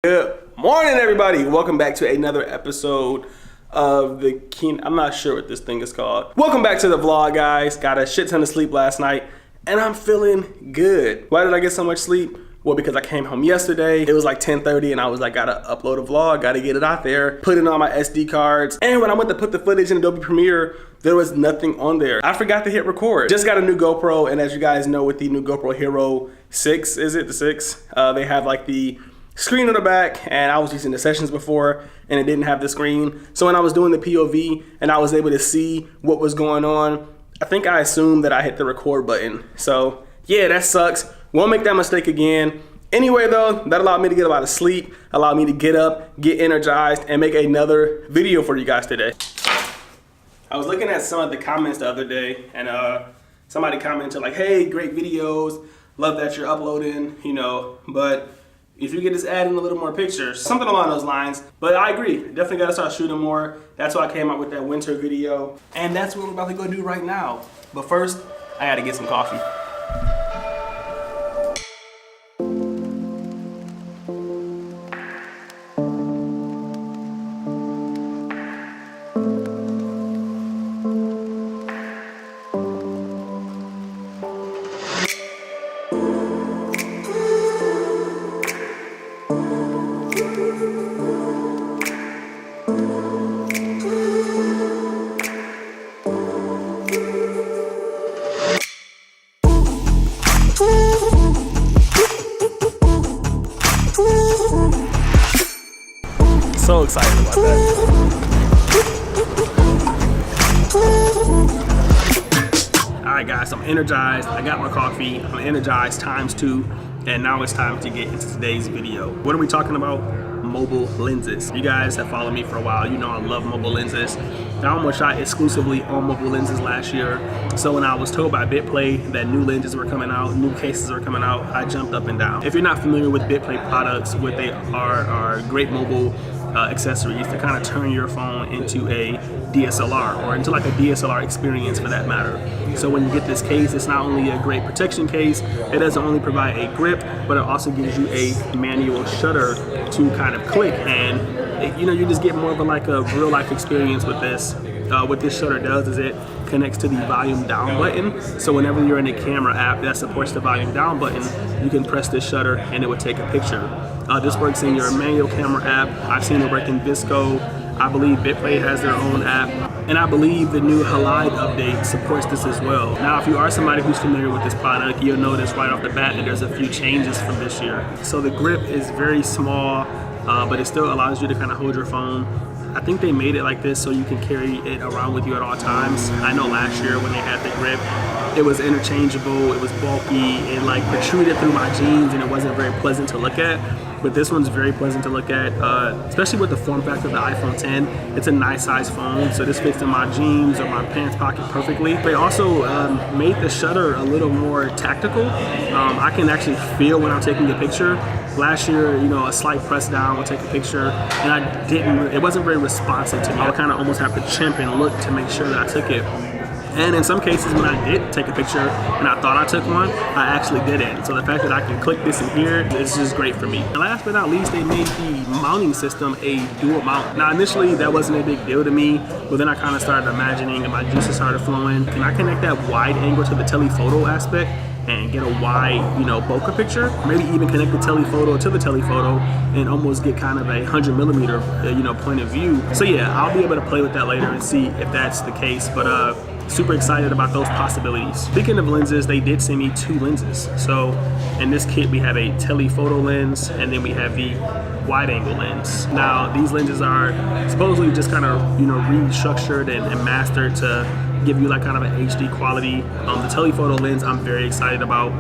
Good morning, everybody. Welcome back to another episode of the I'm not sure what this thing is called. Welcome back to the vlog, guys. Got a shit ton of sleep last night and I'm feeling good. Why did I get so much sleep? Well, because I came home yesterday. It was like 10:30 and I was like, gotta upload a vlog, gotta get it out there, put it on my SD cards. And when I went to put the footage in Adobe Premiere, there was nothing on there. I forgot to hit record. Just got a new GoPro, and as you guys know, with the new GoPro Hero 6, is it the 6? They have like the screen on the back, and I was using the Sessions before and it didn't have the screen. So when I was doing the POV and I was able to see what was going on, I think I assumed that I hit the record button. So yeah, that sucks. Won't make that mistake again. Anyway though, that allowed me to get a lot of sleep, allowed me to get up, get energized, and make another video for you guys today. I was looking at some of the comments the other day, and somebody commented like, hey, great videos, love that you're uploading, you know, but if you could just add in a little more pictures, something along those lines. But I agree, definitely gotta start shooting more. That's why I came out with that winter video. And that's what we're about to go do right now. But first, I gotta get some coffee. So excited about that. All right, guys, I'm energized. I got my coffee. I'm energized ×2, and now it's time to get into today's video. What are we talking about? Mobile lenses. You guys have followed me for a while. You know I love mobile lenses. I almost shot exclusively on mobile lenses last year. So when I was told by Bitplay that new lenses were coming out, new cases were coming out, I jumped up and down. If you're not familiar with Bitplay products, what they are great mobile accessories to kind of turn your phone into a DSLR, or into like a DSLR experience for that matter. So when you get this case, it's not only a great protection case, it doesn't only provide a grip, but it also gives you a manual shutter to kind of click, and you know, you just get more of a real life experience with this. What this shutter does is it connects to the volume down button. So whenever you're in a camera app that supports the volume down button, you can press this shutter and it will take a picture. This works in your manual camera app. I've seen it work in Visco. I believe Bitplay has their own app. And I believe the new Halide update supports this as well. Now, if you are somebody who's familiar with this product, you'll notice right off the bat that there's a few changes from this year. So the grip is very small, but it still allows you to kind of hold your phone. I think they made it like this so you can carry it around with you at all times. I know last year when they had the grip, it was interchangeable, it was bulky, it like protruded through my jeans and it wasn't very pleasant to look at. But this one's very pleasant to look at, especially with the form factor of the iPhone 10. It's a nice size phone, so this fits in my jeans or my pants pocket perfectly. They also made the shutter a little more tactical. I can actually feel when I'm taking a picture. Last year, you know, a slight press down would take a picture, and it wasn't very responsive to me. I would kind of almost have to chimp and look to make sure that I took it. And in some cases, when I did take a picture and I thought I took one, I actually didn't. So the fact that I can click this in here is just great for me. And last but not least, they made the mounting system a dual mount. Now initially, that wasn't a big deal to me, but then I kind of started imagining and my juices started flowing. Can I connect that wide angle to the telephoto aspect and get a wide, you know, bokeh picture? Maybe even connect the telephoto to the telephoto and almost get kind of a 100mm, you know, point of view. So yeah, I'll be able to play with that later and see if that's the case. But super excited about those possibilities. Speaking of lenses, they did send me 2 lenses. So in this kit, we have a telephoto lens and then we have the wide angle lens. Now, these lenses are supposedly just kind of, you know, restructured and mastered to give you like kind of an HD quality. The telephoto lens I'm very excited about.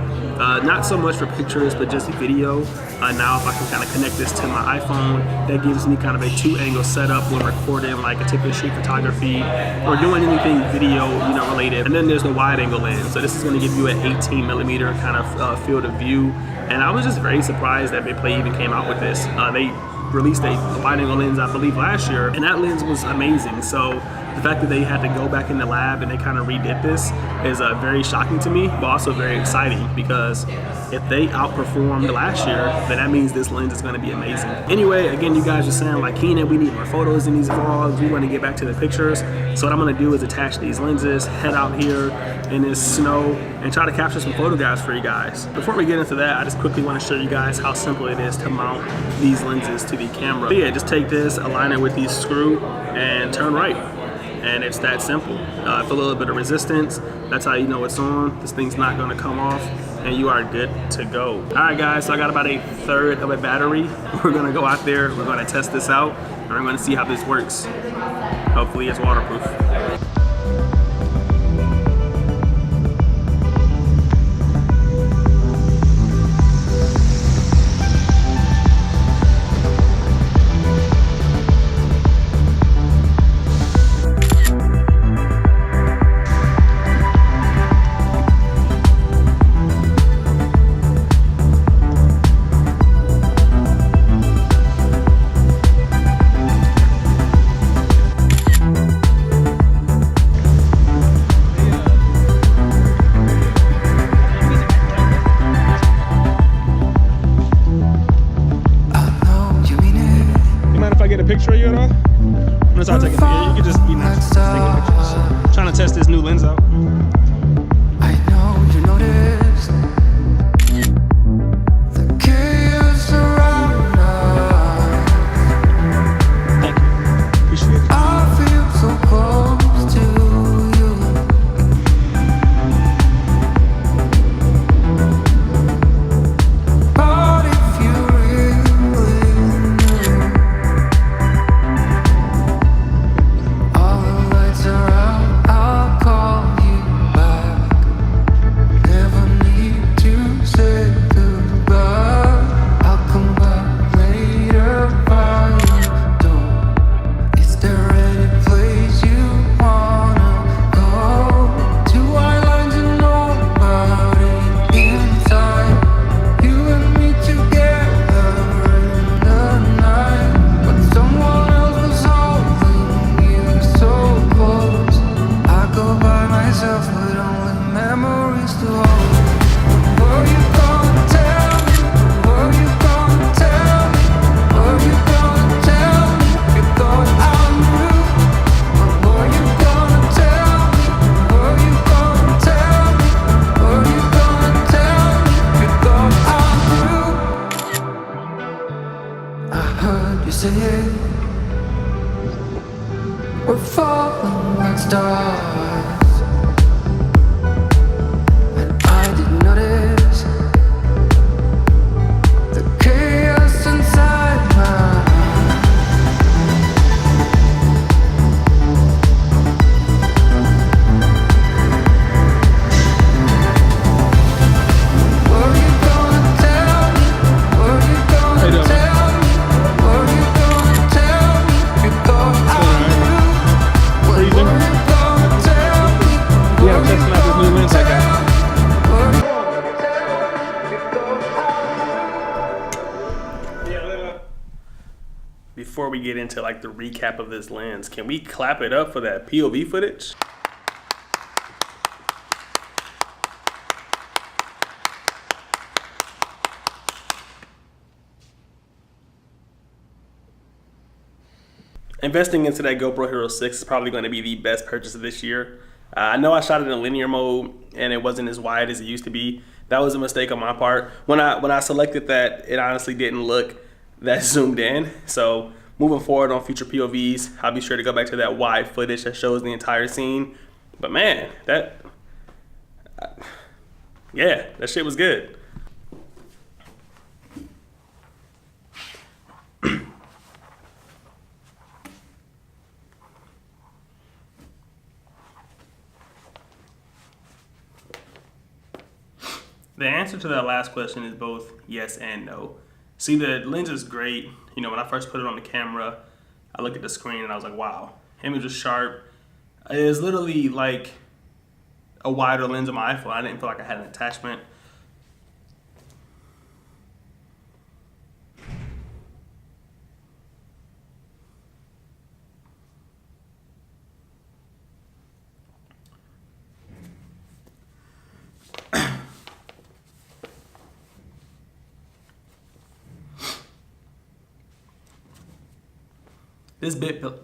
Not so much for pictures, but just video. Now if I can kind of connect this to my iPhone, that gives me kind of a 2-angle setup when recording like a tip and shoot photography or doing anything video, you know, related. And then there's the wide angle lens. So this is gonna give you an 18mm kind of field of view. And I was just very surprised that Bitplay even came out with this. They released a wide angle lens, I believe, last year, and that lens was amazing. So the fact that they had to go back in the lab and they kind of redid this is very shocking to me, but also very exciting, because if they outperformed last year, then that means this lens is gonna be amazing. Anyway, again, you guys are saying like, Keenan, we need more photos in these vlogs. We wanna get back to the pictures. So what I'm gonna do is attach these lenses, head out here in this snow, and try to capture some photographs for you guys. Before we get into that, I just quickly wanna show you guys how simple it is to mount these lenses to the camera. So yeah, just take this, align it with the screw, and turn right. And it's that simple. Feel a little bit of resistance. That's how you know it's on. This thing's not gonna come off, and you are good to go. All right, guys, so I got about 1/3 of a battery. We're gonna go out there, we're gonna test this out, and we're gonna see how this works. Hopefully it's waterproof. Get a picture of you at all? I'm gonna start taking pictures. You can just be nice, just taking pictures. Trying to test this new lens out. I know you noticed the chaos around us. Thank you. Appreciate it. I feel so close to you. But if you really knew, all the lights are out, I'll call you back. Never need to say goodbye. I'll come back later by your door. Is there any place you wanna go? 2 islands and nobody inside. You and me together in the night. But someone else was holding you so close. I go by myself with only memories to hold. Were you gonna tell me? Were you gonna tell me? Were you gonna tell me? You thought I knew. But were you gonna tell me? Were you gonna tell me? Were you gonna tell me? You thought I knew. I heard you say it. We're falling like stars, and I didn't notice the chaos inside my heart. Were you gonna tell me? Were you How you gonna doing? tell me? Were you gonna tell me? You thought I knew. What are you doing? Were you gonna tell me? Yeah, I'm testing out this new lens I got. Before we get into like the recap of this lens, can we clap it up for that POV footage? Investing into that GoPro Hero 6 is probably going to be the best purchase of this year. I know I shot it in linear mode and it wasn't as wide as it used to be. That was a mistake on my part. When I selected that, it honestly didn't look that zoomed in. So moving forward on future POVs, I'll be sure to go back to that wide footage that shows the entire scene. But man, yeah, that shit was good. The answer to that last question is both yes and no. See, the lens is great. You know, when I first put it on the camera, I looked at the screen and I was like, wow, image is sharp. It is literally like a wider lens on my iPhone. I didn't feel like I had an attachment. This Bitplay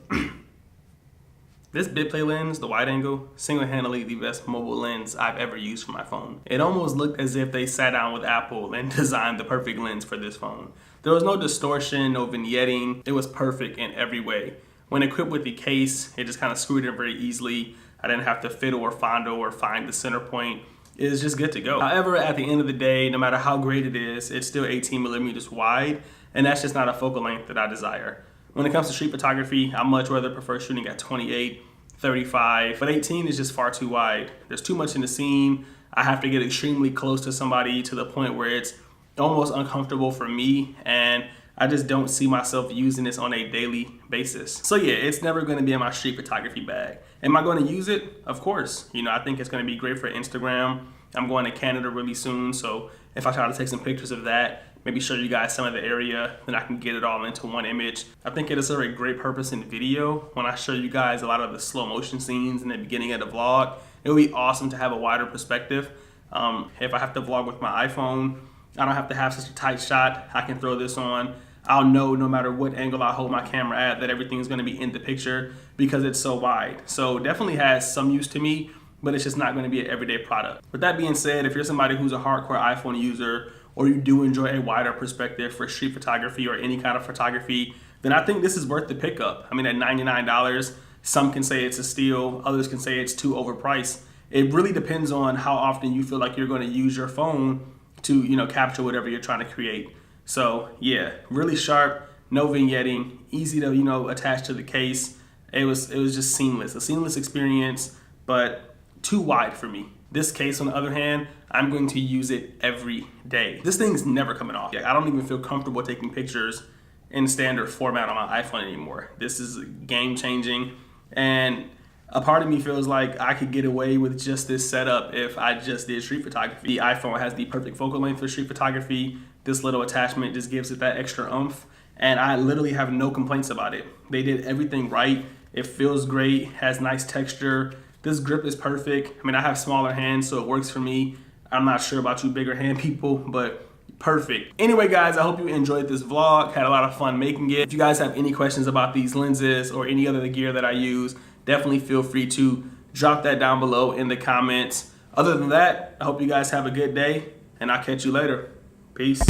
lens, the wide angle, single-handedly the best mobile lens I've ever used for my phone. It almost looked as if they sat down with Apple and designed the perfect lens for this phone. There was no distortion, no vignetting. It was perfect in every way. When equipped with the case, it just kind of screwed in very easily. I didn't have to fiddle or fondle or find the center point. It was just good to go. However, at the end of the day, no matter how great it is, it's still 18 millimeters wide, and that's just not a focal length that I desire. When it comes to street photography, I much rather prefer shooting at 28, 35, but 18 is just far too wide. There's too much in the scene. I have to get extremely close to somebody to the point where it's almost uncomfortable for me, and I just don't see myself using this on a daily basis. So yeah, it's never gonna be in my street photography bag. Am I gonna use it? Of course. You know, I think it's gonna be great for Instagram. I'm going to Canada really soon, so if I try to take some pictures of that, maybe show you guys some of the area, then I can get it all into one image. I think it'll serve a great purpose in video. When I show you guys a lot of the slow motion scenes in the beginning of the vlog, it would be awesome to have a wider perspective. If I have to vlog with my iPhone, I don't have to have such a tight shot. I can throw this on. I'll know no matter what angle I hold my camera at that everything's gonna be in the picture because it's so wide. So definitely has some use to me, but it's just not gonna be an everyday product. With that being said, if you're somebody who's a hardcore iPhone user, or you do enjoy a wider perspective for street photography or any kind of photography, then I think this is worth the pickup. I mean, at $99, some can say it's a steal, others can say it's too overpriced. It really depends on how often you feel like you're gonna use your phone to, you know, capture whatever you're trying to create. So yeah, really sharp, no vignetting, easy to, you know, attach to the case. It was just seamless, a seamless experience, but too wide for me. This case, on the other hand, I'm going to use it every day. This thing's never coming off. I don't even feel comfortable taking pictures in standard format on my iPhone anymore. This is game changing, and a part of me feels like I could get away with just this setup if I just did street photography. The iPhone has the perfect focal length for street photography. This little attachment just gives it that extra oomph, and I literally have no complaints about it. They did everything right. It feels great, has nice texture. This grip is perfect. I mean, I have smaller hands, so it works for me. I'm not sure about you bigger hand people, but perfect. Anyway, guys, I hope you enjoyed this vlog. Had a lot of fun making it. If you guys have any questions about these lenses or any other gear that I use, definitely feel free to drop that down below in the comments. Other than that, I hope you guys have a good day, and I'll catch you later. Peace.